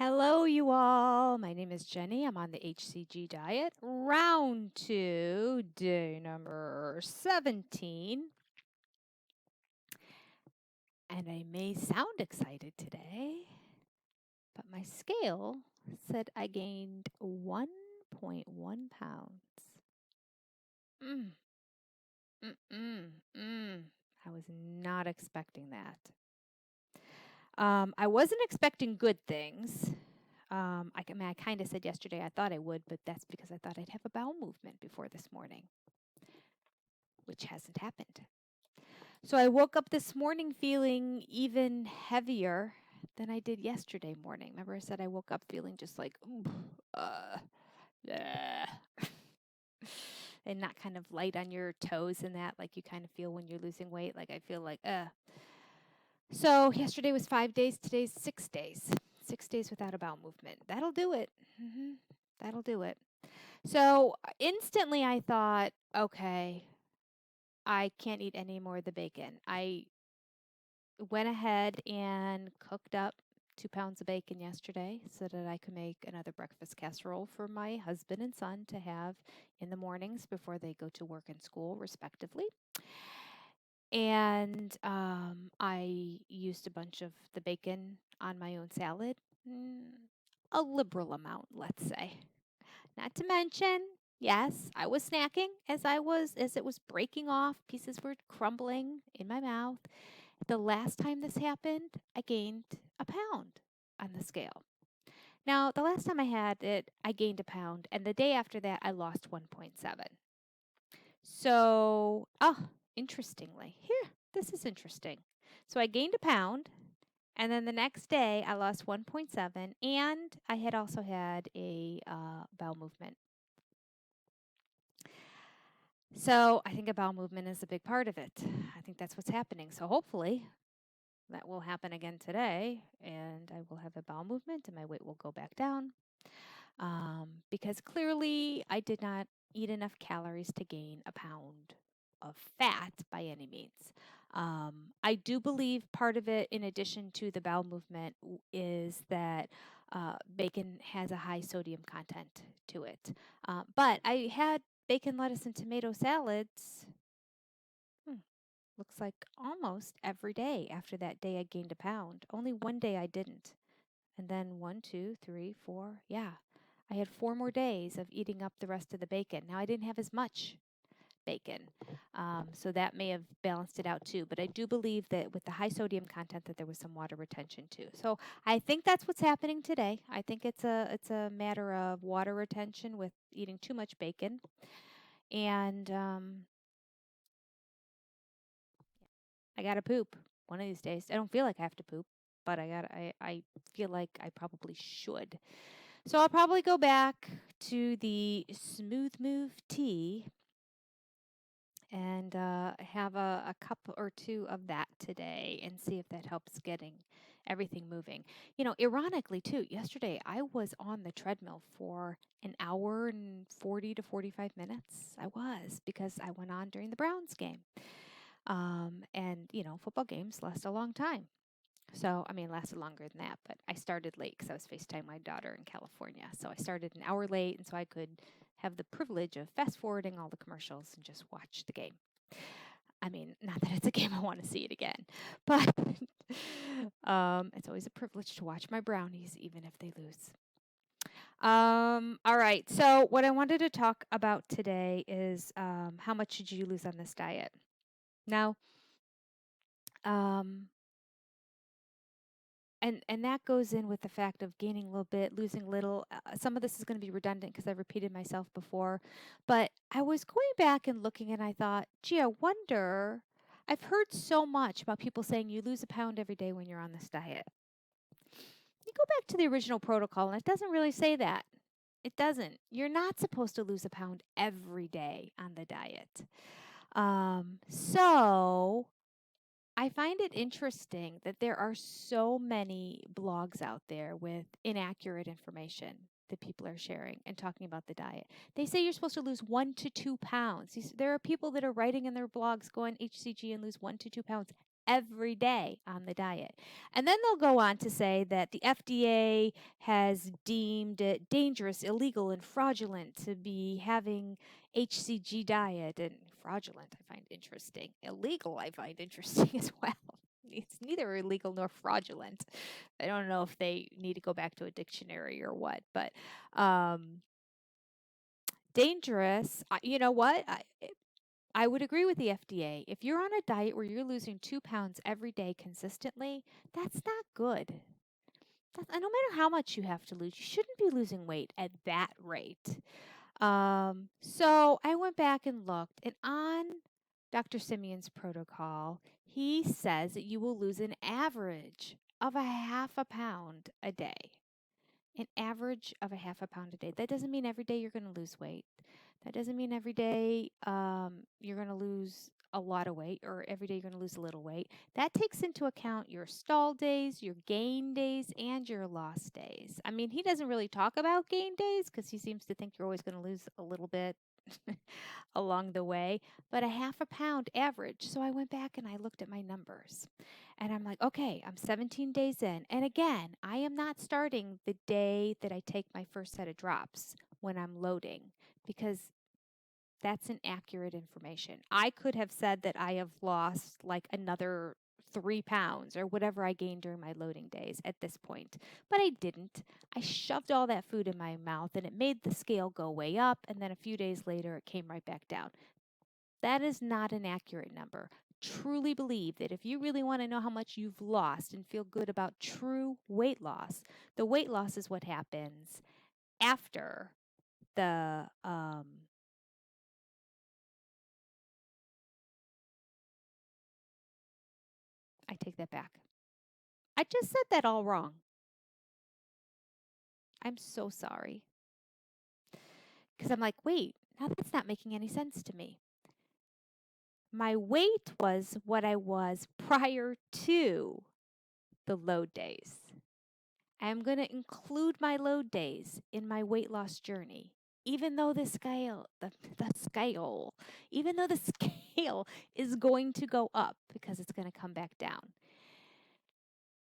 Hello, you all. My name is Jenny. I'm on the HCG diet. Round 2, day number 17. And I may sound excited today, but my scale said I gained 1.1 pounds. Mm, I was not expecting that. I wasn't expecting good things. I kind of said yesterday I thought I would, but that's because I thought I'd have a bowel movement before this morning, which hasn't happened. So I woke up this morning feeling even heavier than I did yesterday morning. Remember I said I woke up feeling just like, uh, and not kind of light on your toes and that, like you kind of feel when you're losing weight. Like I feel like, So yesterday was 5 days. Today's 6 days. 6 days without a bowel movement. That'll do it. That'll do it. So instantly I thought, okay, I can't eat any more of the bacon. I went ahead and cooked up 2 pounds of bacon yesterday so that I could make another breakfast casserole for my husband and son to have in the mornings before they go to work and school, respectively. And I used a bunch of the bacon on my own salad. A liberal amount, let's say. Not to mention, yes, I was snacking as it was breaking off. Pieces were crumbling in my mouth. The last time this happened, I gained a pound on the scale. Now, the last time I had it, I gained a pound, and the day after that, I lost 1.7. So, interestingly, here, this is interesting. So I gained a pound, and then the next day, I lost 1.7, and I had also had a bowel movement. So I think a bowel movement is a big part of it. I think that's what's happening. So hopefully that will happen again today, and I will have a bowel movement, and my weight will go back down. Because clearly I did not eat enough calories to gain a pound of fat by any means. I do believe part of it, in addition to the bowel movement, is that bacon has a high sodium content to it. But I had bacon, lettuce, and tomato salads. Looks like almost every day after that day I gained a pound. Only one day I didn't. And then 1, 2, 3, 4. Yeah. I had 4 more days of eating up the rest of the bacon. Now I didn't have as much bacon. So that may have balanced it out too. But I do believe that with the high sodium content that there was some water retention too. So I think that's what's happening today. I think it's a matter of water retention with eating too much bacon. And I gotta poop one of these days. I don't feel like I have to poop, but I feel like I probably should. So I'll probably go back to the Smooth Move tea and have a cup or two of that today and see if that helps getting everything moving. You know, ironically too, yesterday I was on the treadmill for an hour and 40 to 45 minutes. I was because I went on during the Browns game. And, you know, football games last a long time. So, I mean, lasted longer than that, but I started late because I was FaceTime my daughter in California. So I started an hour late, and so I could have the privilege of fast forwarding all the commercials and just watch the game. I mean, not that it's a game I want to see it again, but it's always a privilege to watch my Brownies, even if they lose. All right. So, what I wanted to talk about today is how much should you lose on this diet? Now, um, and that goes in with the fact of gaining a little bit, losing little. Some of this is going to be redundant because I've repeated myself before, but I was going back and looking and I thought, gee, I wonder. I've heard so much about people saying you lose a pound every day when you're on this diet. You go back to the original protocol and it doesn't really say that. It doesn't. You're not supposed to lose a pound every day on the diet. So I find it interesting that there are so many blogs out there with inaccurate information that people are sharing and talking about the diet. They say you're supposed to lose 1 to 2 pounds. There are people that are writing in their blogs, go on HCG and lose 1 to 2 pounds every day on the diet. And then they'll go on to say that the FDA has deemed it dangerous, illegal, and fraudulent to be having HCG diet. And fraudulent, I find interesting. Illegal, I find interesting as well. It's neither illegal nor fraudulent. I don't know if they need to go back to a dictionary or what, but um, dangerous. You know what? I would agree with the FDA. If you're on a diet where you're losing 2 pounds every day consistently, that's not good. No matter how much you have to lose, you shouldn't be losing weight at that rate. So I went back and looked, and on Dr. Simeon's protocol, he says that you will lose an average of a half a pound a day. An average of a half a pound a day. That doesn't mean every day you're going to lose weight. That doesn't mean every day you're going to lose a lot of weight or every day you're going to lose a little weight. That takes into account your stall days, your gain days, and your loss days. I mean, he doesn't really talk about gain days because he seems to think you're always going to lose a little bit along the way, but a half a pound average. So I went back and I looked at my numbers. And I'm like, okay, I'm 17 days in. And again, I am not starting the day that I take my first set of drops when I'm loading because that's inaccurate information. I could have said that I have lost like another 3 pounds or whatever I gained during my loading days at this point, but I didn't. I shoved all that food in my mouth and it made the scale go way up. And then a few days later, it came right back down. That is not an accurate number. Truly believe that if you really want to know how much you've lost and feel good about true weight loss, the weight loss is what happens after the I take that back. I just said that all wrong. I'm so sorry. Because I'm like, wait, now that's not making any sense to me. My weight was what I was prior to the load days. I'm going to include my load days in my weight loss journey. Even though the scale, even though the scale is going to go up because it's going to come back down.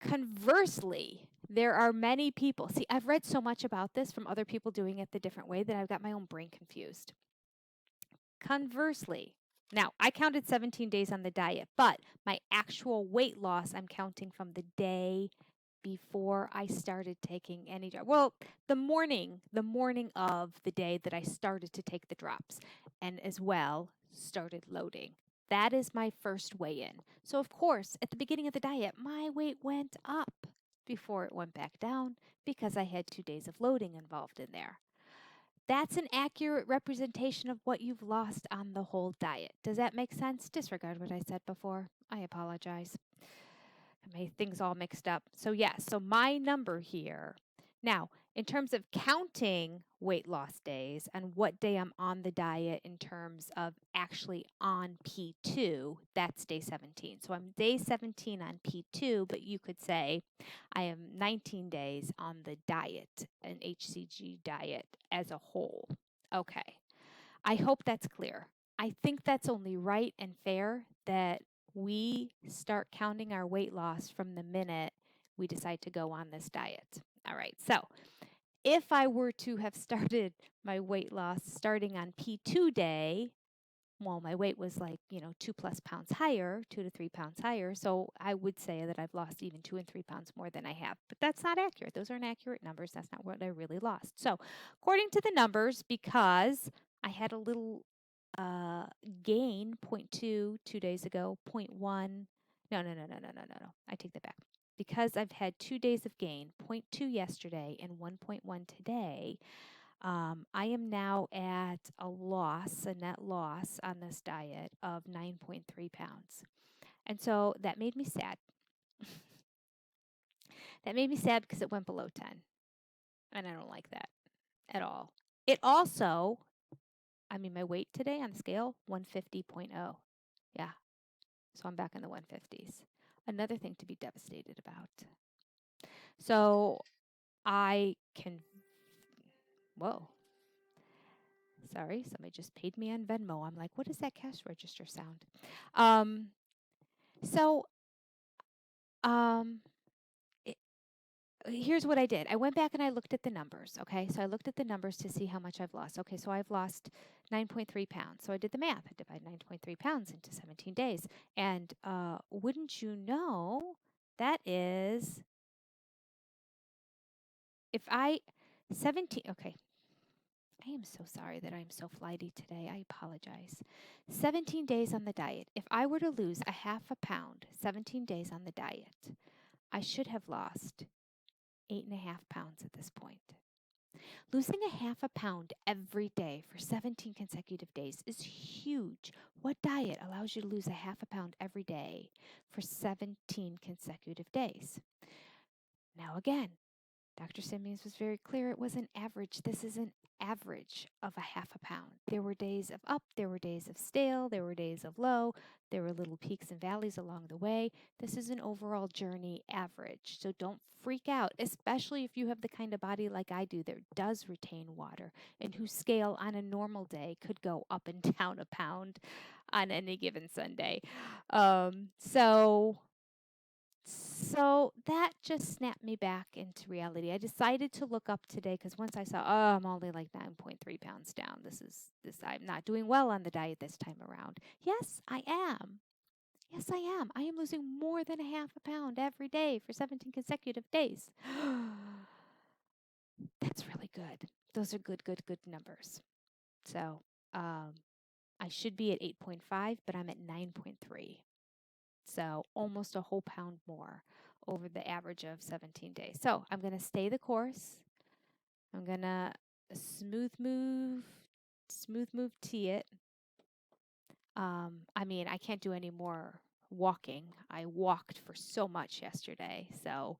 Conversely, there are many people. See, I've read so much about this from other people doing it the different way that I've got my own brain confused. Conversely, now I counted 17 days on the diet, but my actual weight loss I'm counting from the day before I started taking any drop. Well, the morning of the day that I started to take the drops and as well started loading. That is my first weigh in. So, of course, at the beginning of the diet, my weight went up before it went back down because I had 2 days of loading involved in there. That's an accurate representation of what you've lost on the whole diet. Does that make sense? Disregard what I said before. I apologize. I made things all mixed up. So, yes, so my number here. Now, in terms of counting weight loss days and what day I'm on the diet in terms of actually on P2, that's day 17. So I'm day 17 on P2, but you could say I am 19 days on the diet, an HCG diet as a whole. Okay. I hope that's clear. I think that's only right and fair that we start counting our weight loss from the minute we decide to go on this diet. All right, so if I were to have started my weight loss starting on P2 day, well, my weight was like, 2+ pounds higher, 2 to 3 pounds higher. So I would say that I've lost even 2 and 3 pounds more than I have. But that's not accurate. Those aren't accurate numbers. That's not what I really lost. So according to the numbers, because I had a little gain, 0.2 2 days ago, 0.1. No. I take that back. Because I've had 2 days of gain, 0.2 yesterday and 1.1 today, I am now at a net loss on this diet of 9.3 pounds. And so that made me sad. That made me sad because it went below 10. And I don't like that at all. It also, my weight today on the scale, 150.0. Yeah. So I'm back in the 150s. Another thing to be devastated about. So I can, whoa. Sorry, somebody just paid me on Venmo. I'm like, what is that cash register sound? So Um, it, here's what I did. I went back and I looked at the numbers. Okay, so I looked at the numbers to see how much I've lost. Okay, so I've lost 9.3 pounds. So I did the math. I divided 9.3 pounds into 17 days, and wouldn't you know, that is if I 17. Okay, I am so sorry that I'm so flighty today. I apologize. 17 days on the diet. If I were to lose a half a pound, 17 days on the diet, I should have lost 8.5 pounds at this point. Losing a half a pound every day for 17 consecutive days is huge. What diet allows you to lose a half a pound every day for 17 consecutive days? Now, again, Dr. Simeons was very clear it was an average. This is an average of a half a pound. There were days of up, there were days of stale, there were days of low, there were little peaks and valleys along the way. This is an overall journey average. So don't freak out, especially if you have the kind of body like I do that does retain water and whose scale on a normal day could go up and down a pound on any given Sunday. Um, so so that just snapped me back into reality. I decided to look up today because once I saw, oh, I'm only like 9.3 pounds down. I'm not doing well on the diet this time around. Yes, I am. Yes, I am. I am losing more than a half a pound every day for 17 consecutive days. That's really good. Those are good, good, good numbers. So um, I should be at 8.5, but I'm at 9.3. So almost a whole pound more over the average of 17 days. So I'm going to stay the course. I'm going to smooth move tee it. I mean, I can't do any more walking. I walked for so much yesterday. So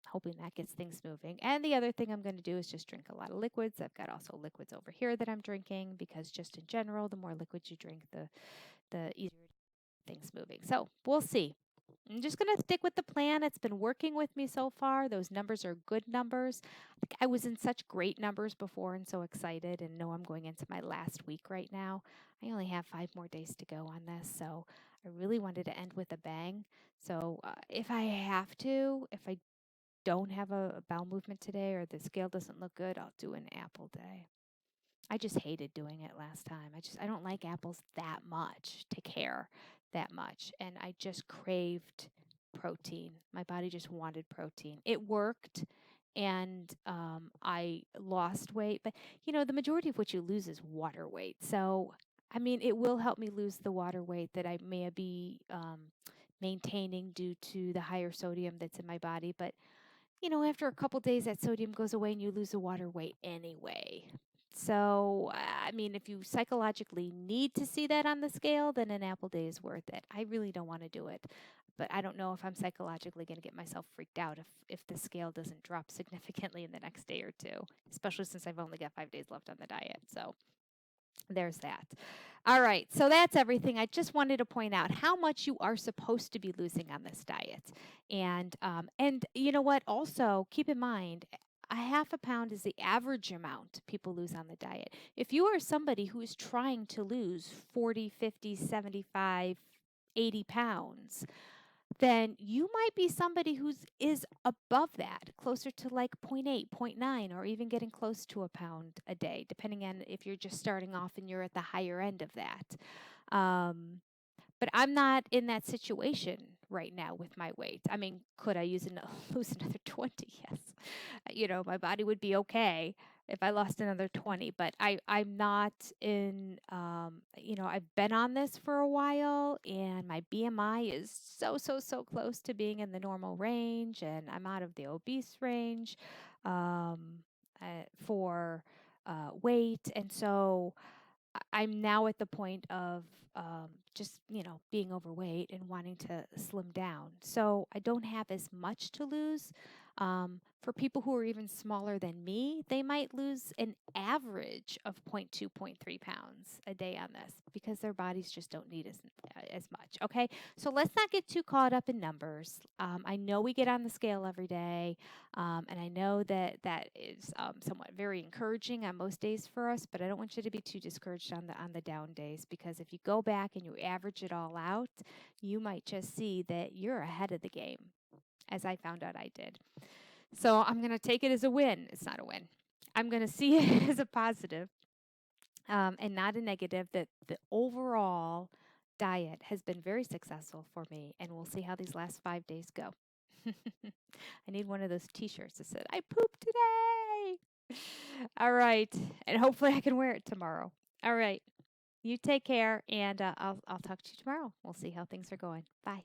hoping that gets things moving. And the other thing I'm going to do is just drink a lot of liquids. I've got also liquids over here that I'm drinking because just in general, the more liquids you drink, the easier things moving. So we'll see. I'm just going to stick with the plan. It's been working with me so far. Those numbers are good numbers. I was in such great numbers before and so excited, and know I'm going into my last week right now. I only have 5 more days to go on this, so I really wanted to end with a bang. So if I don't have a bowel movement today or the scale doesn't look good, I'll do an apple day. I just hated doing it last time. I don't like apples that much to care that much. And I just craved protein. My body just wanted protein. It worked and I lost weight. But, the majority of what you lose is water weight. So, I mean, it will help me lose the water weight that I may be maintaining due to the higher sodium that's in my body. But after a couple days, that sodium goes away and you lose the water weight anyway. So, I mean, if you psychologically need to see that on the scale, then an apple day is worth it. I really don't want to do it, but I don't know if I'm psychologically going to get myself freaked out if the scale doesn't drop significantly in the next day or two, especially since I've only got 5 days left on the diet. So, there's that. All right, so that's everything. I just wanted to point out how much you are supposed to be losing on this diet, and you know what? Also, keep in mind, a half a pound is the average amount people lose on the diet. If you are somebody who is trying to lose 40, 50, 75, 80 pounds, then you might be somebody who's is above that, closer to like point 0.8, point 0.9, or even getting close to a pound a day, depending on if you're just starting off and you're at the higher end of that. Um, but I'm not in that situation right now with my weight. I mean, could I lose another 20? Yes. My body would be okay if I lost another 20, but I'm not in, I've been on this for a while and my BMI is so, so, so close to being in the normal range and I'm out of the obese range um, for weight. And so, I'm now at the point of just, being overweight and wanting to slim down. So I don't have as much to lose. For people who are even smaller than me, they might lose an average of 0.2, 0.3 pounds a day on this because their bodies just don't need as much. Okay, so let's not get too caught up in numbers. I know we get on the scale every day, and I know that that is somewhat very encouraging on most days for us. But I don't want you to be too discouraged on the down days, because if you go back and you average it all out, you might just see that you're ahead of the game, as I found out I did. So I'm going to take it as a win. It's not a win. I'm going to see it as a positive, and not a negative, that the overall diet has been very successful for me, and we'll see how these last 5 days go. I need one of those t-shirts that said, I pooped today. All right. And hopefully I can wear it tomorrow. All right. You take care, and I'll talk to you tomorrow. We'll see how things are going. Bye.